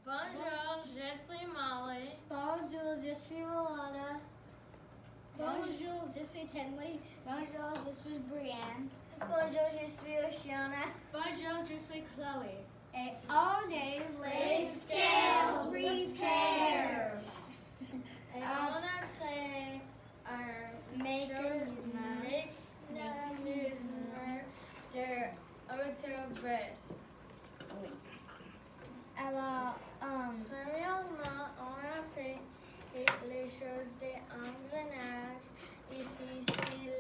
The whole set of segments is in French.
Bonjour, je suis Molly. Bonjour, je suis Rolanda. Bonjour, je suis Tenley. Bonjour, je suis Brianne. Bonjour, je suis Oceana. Bonjour, je suis Chloe. Et on est les Scales Repair. Et on a créé un mécanisme d'autobus. Oui. Alors, Premièrement, on a fait les choses des engrenages. Ici, si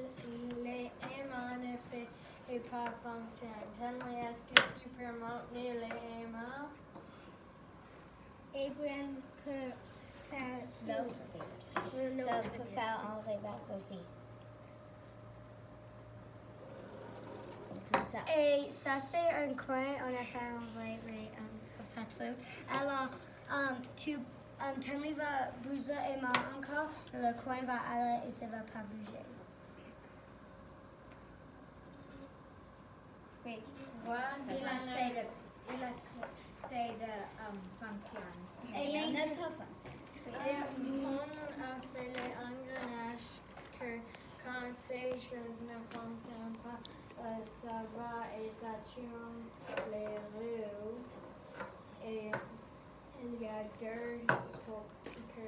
les aimants ne fait pas fonctionner. Tenley, est-ce que tu peux maintenir les aimants? Abraham peut faire L'autre ville. Ça peut faire en reverse aussi. Comme ça. Et ça, c'est un coin, on a fait un vrai partout. Alors, Tenley va bouger et moi encore, le coin va aller et ça va pas bouger. Oui. Il essaie de fonctionner. Et Il ne maintenant- peut fonctionner. Et on a fait les engrenages que quand ces choses ne fonctionnent pas, ça va et ça tourne les roues. Et il y a deux pour que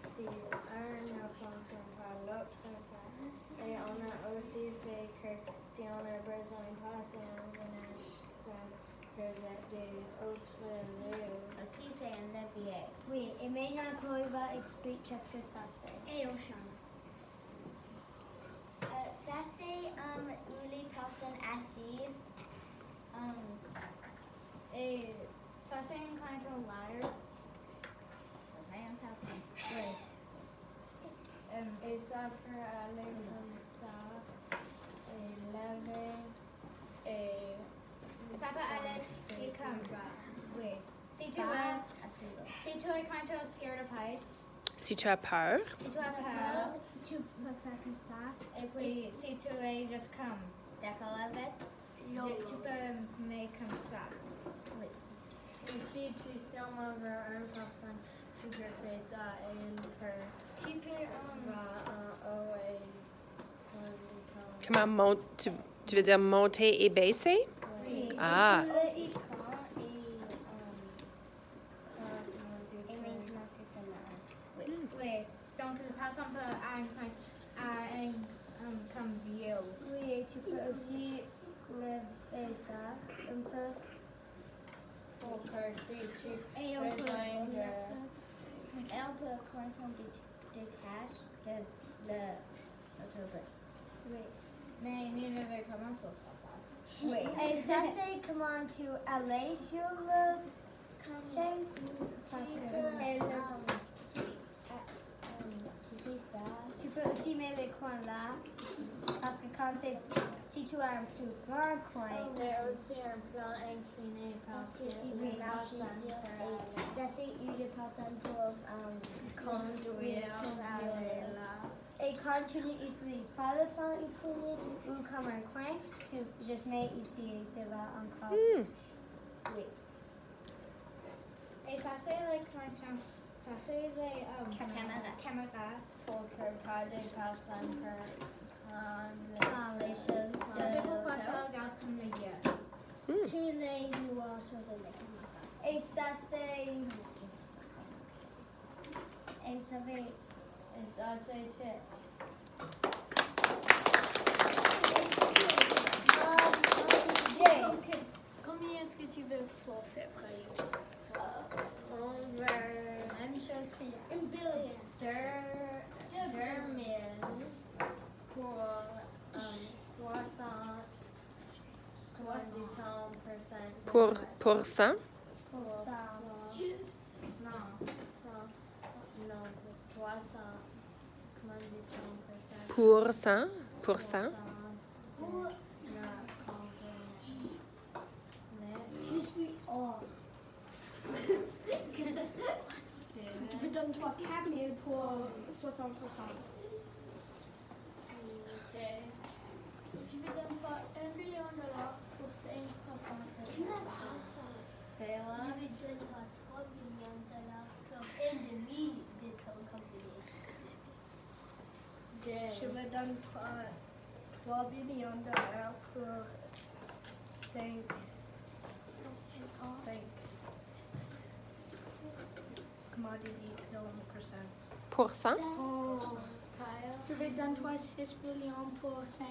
si un ne fonctionne pas, l'autre fait. Et on a aussi fait que si on a besoin de passer un engrenage, ça faisait des autres roues. Aussi, c'est un levier. Oui, et maintenant, Chloé va expliquer qu'est-ce que ça c'est. Et Oceana. Ça, c'est où les personnes assises. Et ça c'est une kind of ladder. C'est un personne. Oui. Et ça peut aller comme ça et lever et Ça peut aller comme ça. Oui. Si tu es kind of scared of heights, Si tu as peur, si tu as peur, Tu peux faire comme ça. et puis si tu es juste comme d'accord avec, tu peux mettre comme ça. et si tu seulement veux une personne, tu peux faire ça et une peut Tu peux, va en haut et prendre comment tu veux dire monter et baisser? oui. Ah. Tu peux aussi prendre Et maintenant, c'est seulement un. Oui. Hmm. Oui. Donc, la personne peut avoir un comme view. oui, et tu peux aussi lever ça un peu. pour que si tu Et besoin de Et on peut quand on détache de l'autobus. Oui. Mais il ne veut comment pour ça. Oui. Et ça, c'est comment tu allais sur le chaise. Parce que, et le tu fais ça. Tu peux aussi mettre les coins là. Parce que quand c'est, si tu as un plus grand coin, c'est aussi un plan incliné parce que si les tu marches personnes ici, peuvent et ça c'est une personne pour conduire aller là. Et quand tu n'utilises pas le plan incliné ou comme un coin, tu juste mets ici et ça va encore. Hmm. Oui. Et ça c'est les quand ça c'est les caméras. Pour que pas des personnes peuvent prendre Prendre les choses. Ça c'est pourquoi ça regarde comme les yeux. Tu les vois choses avec les caméras. Et ça c'est. Et ça va être. et ça c'est tout. Yes. Combien est-ce que tu veux pour ces projets? On veut Même chose qu'il y a. Une billion. 2000 pour 60 Pour 100? Pour ça. Non, 100. Non, pour 60. Comment dit-on Pour 100? Pour 100? Je suis hors. Je donne 3 4 000 pour 60%. Je ne donne pas $1 million pour 5%. C'est là. Je ne donne pas 3 millions donne 3 billions de dollars pour 5 Pourcent? Oh, Kyle. Je vais donner toi 6 billions pour 5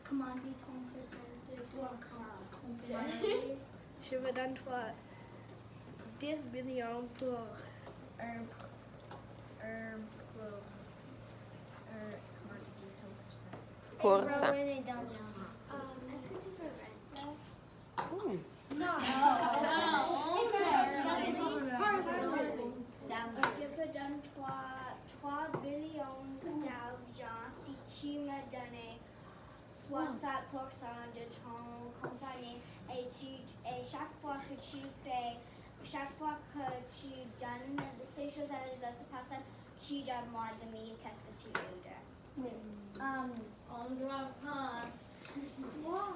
commanditons de toi compagnie. Je vais donner toi 10 billions pour un Pourcent. Rowan et Daniel. Est-ce que tu peux rentrer? Non. Je peux donner toi 3 billions d'argent si tu me donnes 60% de ton compagnie et chaque fois que tu donnes ces choses à les autres personnes, tu donnes moi demi, qu'est-ce que tu veux dire? On doit pas. Wow.